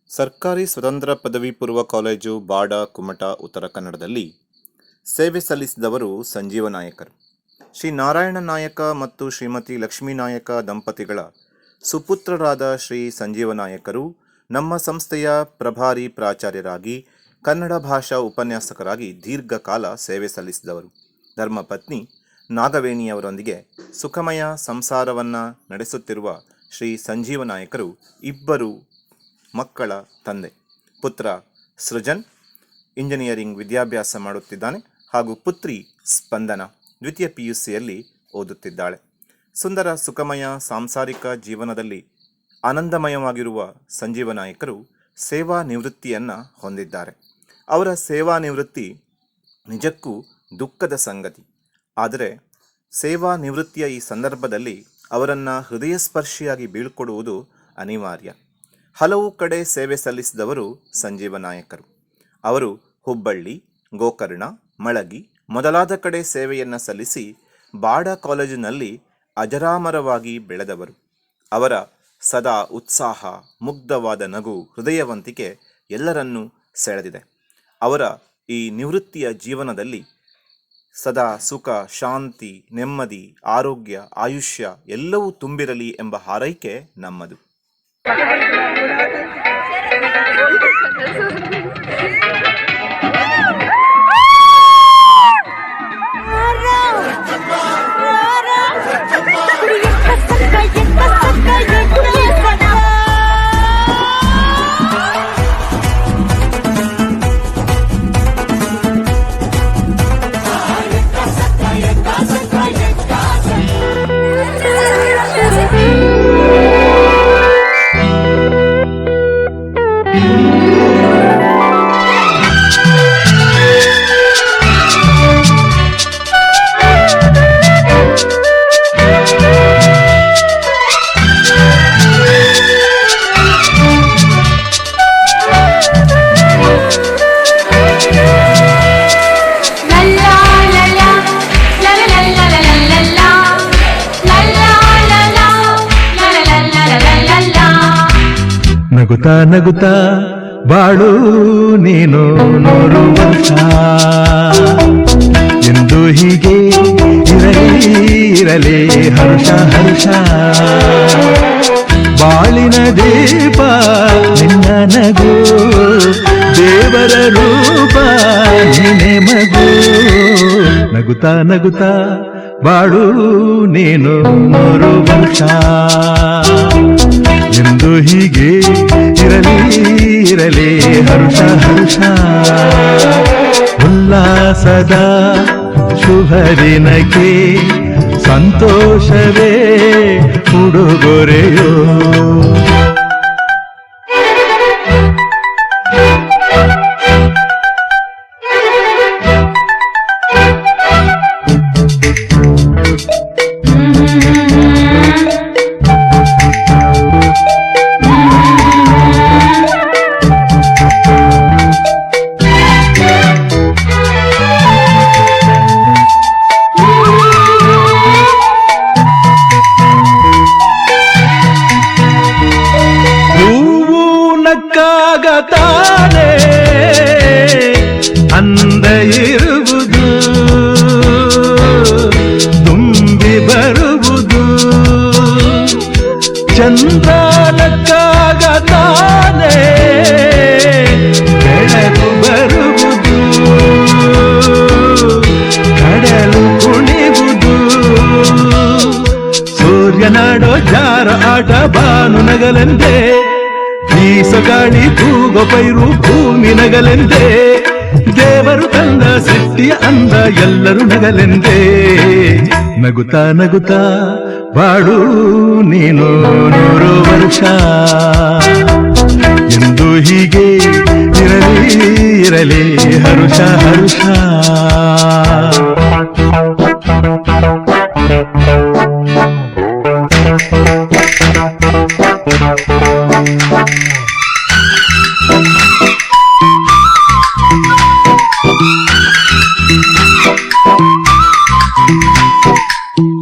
ಸರ್ಕಾರಿ ಸ್ವತಂತ್ರ ಪದವಿ ಪೂರ್ವ ಕಾಲೇಜು ಬಾಡ ಕುಮಟ ಉತ್ತರ ಕನ್ನಡದಲ್ಲಿ ಸೇವೆ ಸಲ್ಲಿಸಿದವರು ಸಂಜೀವ ನಾಯಕರು. ಶ್ರೀ ನಾರಾಯಣ ನಾಯಕ ಮತ್ತು ಶ್ರೀಮತಿ ಲಕ್ಷ್ಮೀ ನಾಯಕ ದಂಪತಿಗಳ ಸುಪುತ್ರರಾದ ಶ್ರೀ ಸಂಜೀವ ನಾಯಕರು ನಮ್ಮ ಸಂಸ್ಥೆಯ ಪ್ರಭಾರಿ ಪ್ರಾಚಾರ್ಯರಾಗಿ ಕನ್ನಡ ಭಾಷಾ ಉಪನ್ಯಾಸಕರಾಗಿ ದೀರ್ಘಕಾಲ ಸೇವೆ ಸಲ್ಲಿಸಿದವರು. ಧರ್ಮಪತ್ನಿ ನಾಗವೇಣಿಯವರೊಂದಿಗೆ ಸುಖಮಯ ಸಂಸಾರವನ್ನು ನಡೆಸುತ್ತಿರುವ ಶ್ರೀ ಸಂಜೀವ ನಾಯಕರು ಇಬ್ಬರು ಮಕ್ಕಳ ತಂದೆ. ಪುತ್ರ ಸೃಜನ್ ಇಂಜಿನಿಯರಿಂಗ್ ವಿದ್ಯಾಭ್ಯಾಸ ಮಾಡುತ್ತಿದ್ದಾನೆ ಹಾಗೂ ಪುತ್ರಿ ಸ್ಪಂದನ ದ್ವಿತೀಯ PUCಯಲ್ಲಿ ಓದುತ್ತಿದ್ದಾಳೆ. ಸುಂದರ ಸುಖಮಯ ಸಾಂಸಾರಿಕ ಜೀವನದಲ್ಲಿ ಆನಂದಮಯವಾಗಿರುವ ಸಂಜೀವ ನಾಯಕರು ಸೇವಾ ನಿವೃತ್ತಿಯನ್ನು ಹೊಂದಿದ್ದಾರೆ. ಅವರ ಸೇವಾ ನಿವೃತ್ತಿ ನಿಜಕ್ಕೂ ದುಃಖದ ಸಂಗತಿ. ಆದರೆ ಸೇವಾ ನಿವೃತ್ತಿಯ ಈ ಸಂದರ್ಭದಲ್ಲಿ ಅವರನ್ನು ಹೃದಯಸ್ಪರ್ಶಿಯಾಗಿ ಬೀಳ್ಕೊಡುವುದು ಅನಿವಾರ್ಯ. ಹಲವು ಕಡೆ ಸೇವೆ ಸಲ್ಲಿಸಿದವರು ಸಂಜೀವ ನಾಯಕರು. ಅವರು ಹುಬ್ಬಳ್ಳಿ, ಗೋಕರ್ಣ, ಮಳಗಿ ಮೊದಲಾದ ಕಡೆ ಸೇವೆಯನ್ನು ಸಲ್ಲಿಸಿ ಬಾಡ ಕಾಲೇಜಿನಲ್ಲಿ ಅಜರಾಮರವಾಗಿ ಬೆಳೆದವರು. ಅವರ ಸದಾ ಉತ್ಸಾಹ, ಮುಗ್ಧವಾದ ನಗು, ಹೃದಯವಂತಿಕೆ ಎಲ್ಲರನ್ನೂ ಸೆಳೆದಿದೆ. ಅವರ ಈ ನಿವೃತ್ತಿಯ ಜೀವನದಲ್ಲಿ ಸದಾ ಸುಖ, ಶಾಂತಿ, ನೆಮ್ಮದಿ, ಆರೋಗ್ಯ, ಆಯುಷ್ಯ ಎಲ್ಲವೂ ತುಂಬಿರಲಿ ಎಂಬ ಹಾರೈಕೆ ನಮ್ಮದು. ನಗುತ್ತಾ ನಗುತ್ತಾ ಬಾಳು ನೀನು 100 ವರ್ಷ ಎಂದು ಹೀಗೆ ಇರಲಿ ಹರ್ಷ ಹರ್ಷ. ಬಾಳಿನ ದೀಪ ನಿನ್ನ ನಗು, ದೇವರ ರೂಪ ನಿನ್ನೆ ಮಗು. ನಗುತ್ತಾ ನಗುತ್ತಾ ಬಾಳು ನೀನು 100 ವರ್ಷ ಎಂದು ಹೀಗೆ ಇರಲಿ ಹರ್ಷ ಹರ್ಷ. ಉಲ್ಲಾಸದ ಶುಭದಿನಕ್ಕೆ ಸಂತೋಷವೇ ಉಡುಗೊರೆಯೋ. ತಾನೇ ಅಂದ ಇರುವುದು, ತುಂಬಿ ಬರುವುದು. ಚಂದ್ರನಕ್ಕಾಗ ತಾನೇ ಬೆಳಕು ಬರುವುದು, ಕಡಲು ಕುಣಿವುದು. ಸೂರ್ಯನಾಡೋ ಜಾರ ಆಟ ಬಾನು ನಗಲೆಂದೇ, ಬೀಸಗಾಳಿ ತೂಗೋ ಪೈರು ಭೂಮಿ ನಗಲೆಂದೇ. ದೇವರು ತಂದ ಸೃಷ್ಟಿಯ ಅಂದ ಎಲ್ಲರೂ ನಗಲೆಂದೇ. ನಗುತ್ತಾ ನಗುತ್ತಾ ಬಾಳು ನೀನು 100 ವರ್ಷ ಎಂದು ಹೀಗೆ ಇರಲಿ ಹರುಷ ಹರುಷ.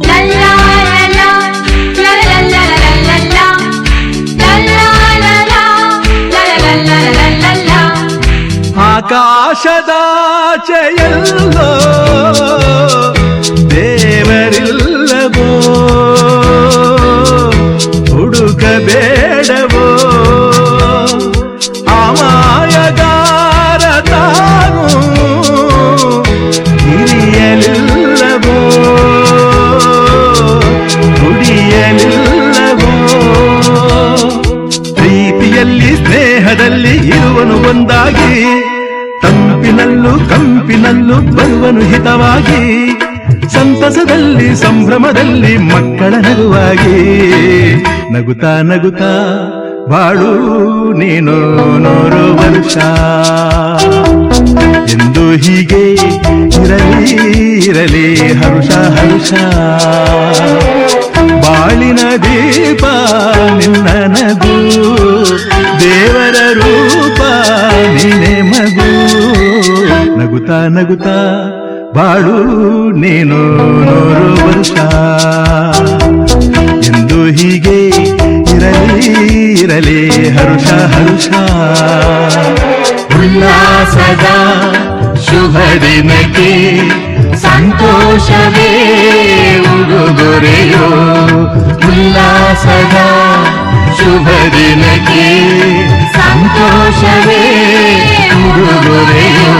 La la la la la la la la la la la la la la. ಆಕಾಶದಾಚೆಯಲ್ಲೋ ದೇವರಿಲ್ಲವೋ ಹುಡುಕಬೇಡವೋ ಅಮಾಯಗಾರ ತಾನು ಹಿರಿಯಲಿಲ್ಲವೋ ದುಡಿಯಲಿಲ್ಲವೋ ಪ್ರೀತಿಯಲ್ಲಿ ಸ್ನೇಹದಲ್ಲಿ ಇರುವನು ಒಂದಾಗಿ ತಂಪಿನಲ್ಲೂ ಕಂಪಿನಲ್ಲೂ ಬರುವನು ಹಿತವಾಗಿ ಸಂತಸದಲ್ಲಿ ಸಂಭ್ರಮದಲ್ಲಿ ಮಕ್ಕಳ ನಗುವಾಗಿ ನಗುತ್ತಾ ನಗುತ್ತಾ ಬಾಳು ನೀನು 100 ವರ್ಷ ಎಂದು ಹೀಗೆ ಇರಲಿ ಇರಲಿ ಹರುಷ ಹರುಷ ಬಾಳಿನ ದೀಪ ನಿನ್ನ ನಗು ದೇವರ ರೂಪ ನೀನೆ ಮಗು ನಗುತ್ತಾ ನಗುತ್ತಾ ಬಾಳು ನೀನು 100 ವರ್ಷ ಎಂದು ಹೀಗೆ ಇರಲಿ ಇರಲಿ ಹರುಷ ಹರುಷ ಉಲ್ಲಾಸದ ಶುಭ ದಿನಕ್ಕೆ ಸಂತೋಷವೇ ಉಡುಗೊರೆಯೋ ಉಲ್ಲಾಸದ ಶುಭ ದಿನಕ್ಕೆ ಸಂತೋಷವೇ ಉಡುಗೊರೆಯೋ